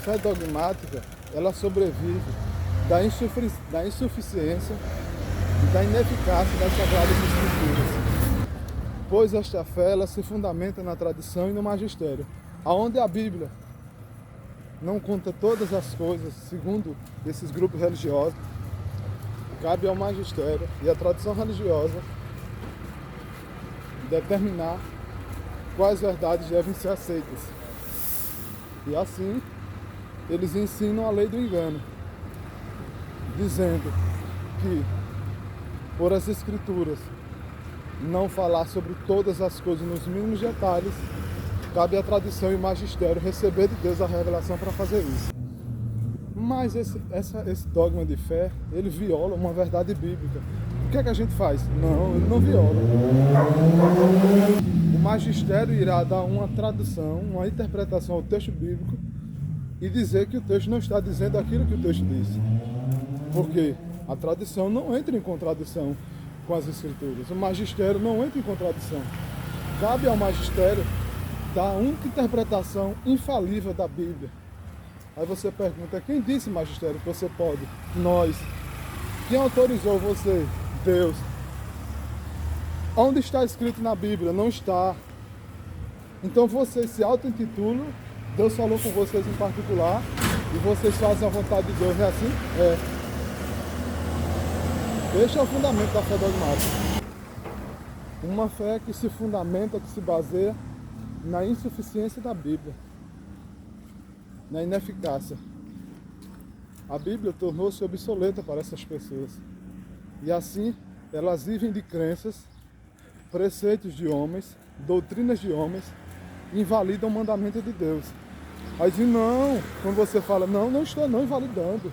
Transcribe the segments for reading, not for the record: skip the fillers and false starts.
fé dogmática, ela sobrevive da insuficiência e da ineficácia das Sagradas Escrituras. Pois esta fé, ela se fundamenta na tradição e no magistério. Aonde a Bíblia não conta todas as coisas, segundo esses grupos religiosos, cabe ao magistério e à tradição religiosa determinar quais verdades devem ser aceitas. E assim, eles ensinam a lei do engano, dizendo que, por as Escrituras não falar sobre todas as coisas nos mínimos detalhes, cabe à tradição e ao magistério receber de Deus a revelação para fazer isso. Mas esse dogma de fé, ele viola uma verdade bíblica. O que é que a gente faz? Não, ele não viola. O magistério irá dar uma tradução, uma interpretação ao texto bíblico e dizer que o texto não está dizendo aquilo que o texto diz. Porque a tradição não entra em contradição com as Escrituras. O magistério não entra em contradição. Cabe ao magistério dar a única interpretação infalível da Bíblia. Aí você pergunta, quem disse, magistério, que você pode? Nós. Quem autorizou você? Deus. Onde está escrito na Bíblia? Não está. Então vocês se auto-intitulam, Deus falou com vocês em particular, e vocês fazem a vontade de Deus, não é assim? É. Este é o fundamento da fé dogmática. Uma fé que se fundamenta, que se baseia na insuficiência da Bíblia, na ineficácia. A Bíblia tornou-se obsoleta para essas pessoas. E assim, elas vivem de crenças, preceitos de homens, doutrinas de homens, invalidam o mandamento de Deus. Aí diz, não, quando você fala, não estou não invalidando.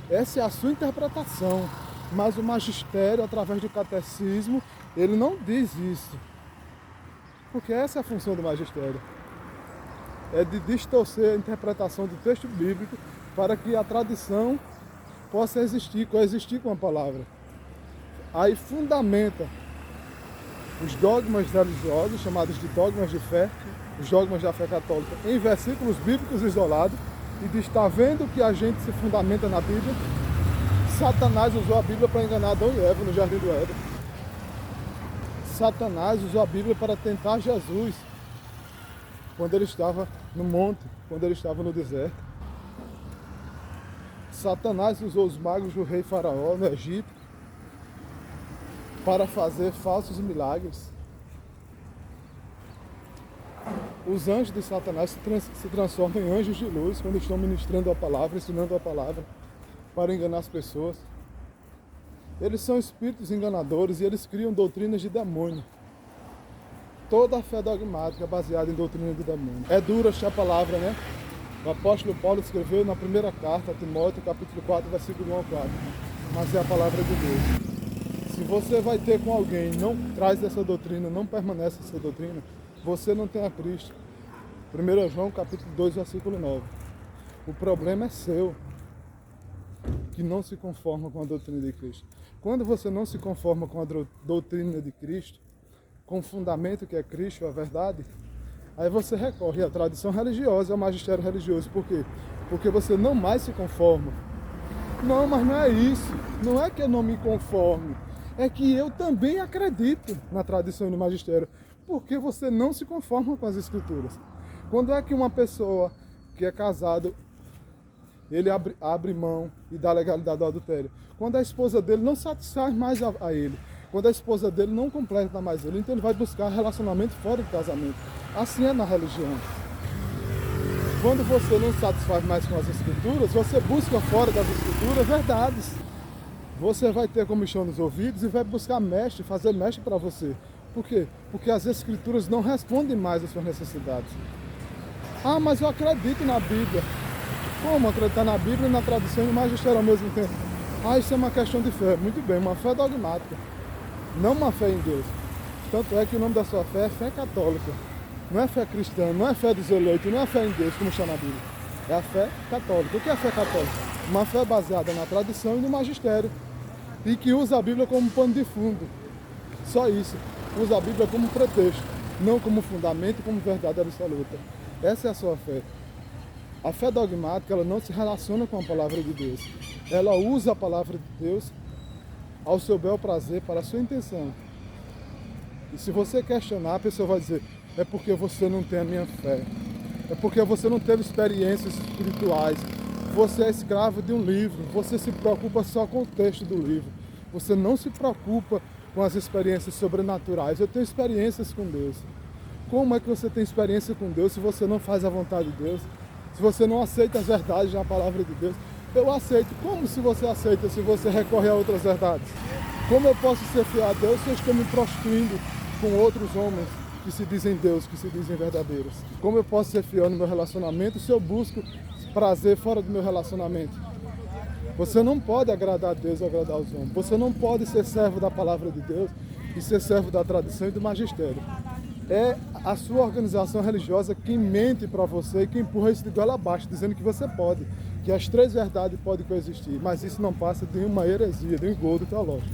Essa é a sua interpretação. Mas o magistério, através do catecismo, ele não diz isso. Porque essa é a função do magistério. É de distorcer a interpretação do texto bíblico para que a tradição possa existir, coexistir com a palavra. Aí fundamenta os dogmas religiosos, chamados de dogmas de fé, os dogmas da fé católica, em versículos bíblicos isolados, e diz, está vendo que a gente se fundamenta na Bíblia? Satanás usou a Bíblia para enganar Adão e Eva no Jardim do Éden. Satanás usou a Bíblia para tentar Jesus quando ele estava no monte, quando ele estava no deserto. Satanás usou os magos do rei Faraó no Egito para fazer falsos milagres. Os anjos de Satanás se transformam em anjos de luz quando estão ministrando a palavra, ensinando a palavra, para enganar as pessoas. Eles são espíritos enganadores e eles criam doutrinas de demônio. Toda a fé dogmática é baseada em doutrina de demônio. É dura esta palavra, né? O apóstolo Paulo escreveu na primeira carta a Timóteo, capítulo 4, versículo 1 ao 4. Mas é a palavra de Deus. Se você vai ter com alguém, não traz essa doutrina, não permanece essa doutrina, você não tem a Cristo. 1 João, capítulo 2, versículo 9. O problema é seu, que não se conforma com a doutrina de Cristo. Quando você não se conforma com a doutrina de Cristo, com o fundamento que é Cristo, a verdade, aí você recorre à tradição religiosa, ao magistério religioso. Por quê? Porque você não mais se conforma. Não, mas não é isso. Não é que eu não me conforme. É que eu também acredito na tradição e no magistério. Porque você não se conforma com as Escrituras. Quando é que uma pessoa que é casado, ele abre mão e dá legalidade ao adultério? Quando a esposa dele não satisfaz mais a ele. Quando a esposa dele não completa mais ele, então ele vai buscar relacionamento fora do casamento. Assim é na religião. Quando você não satisfaz mais com as Escrituras, você busca fora das Escrituras verdades. Você vai ter comichão nos ouvidos e vai buscar mestre, fazer mestre para você. Por quê? Porque as Escrituras não respondem mais às suas necessidades. Ah, mas eu acredito na Bíblia. Como acreditar na Bíblia e na tradição e no magistério ao mesmo tempo? Ah, isso é uma questão de fé. Muito bem, uma fé dogmática. Não uma fé em Deus. Tanto é que o nome da sua fé é fé católica. Não é fé cristã, não é fé dos eleitos, não é fé em Deus, como está na Bíblia. É a fé católica. O que é a fé católica? Uma fé baseada na tradição e no magistério. E que usa a Bíblia como pano de fundo. Só isso. Usa a Bíblia como pretexto, não como fundamento, como verdade absoluta. Essa é a sua fé. A fé dogmática, ela não se relaciona com a palavra de Deus. Ela usa a palavra de Deus ao seu bel prazer, para a sua intenção. E se você questionar, a pessoa vai dizer, é porque você não tem a minha fé. É porque você não teve experiências espirituais. Você é escravo de um livro. Você se preocupa só com o texto do livro. Você não se preocupa com as experiências sobrenaturais. Eu tenho experiências com Deus. Como é que você tem experiência com Deus se você não faz a vontade de Deus? Se você não aceita as verdades na palavra de Deus? Eu aceito. Como se você aceita se você recorre a outras verdades? Como eu posso ser fiel a Deus se eu estou me prostituindo com outros homens que se dizem Deus, que se dizem verdadeiros? Como eu posso ser fiel no meu relacionamento se eu busco prazer fora do meu relacionamento? Você não pode agradar a Deus e agradar os homens. Você não pode ser servo da palavra de Deus e ser servo da tradição e do magistério. É a sua organização religiosa que mente para você e que empurra isso de goela abaixo, dizendo que você pode, que as três verdades podem coexistir, mas isso não passa de uma heresia, de um engodo teológico.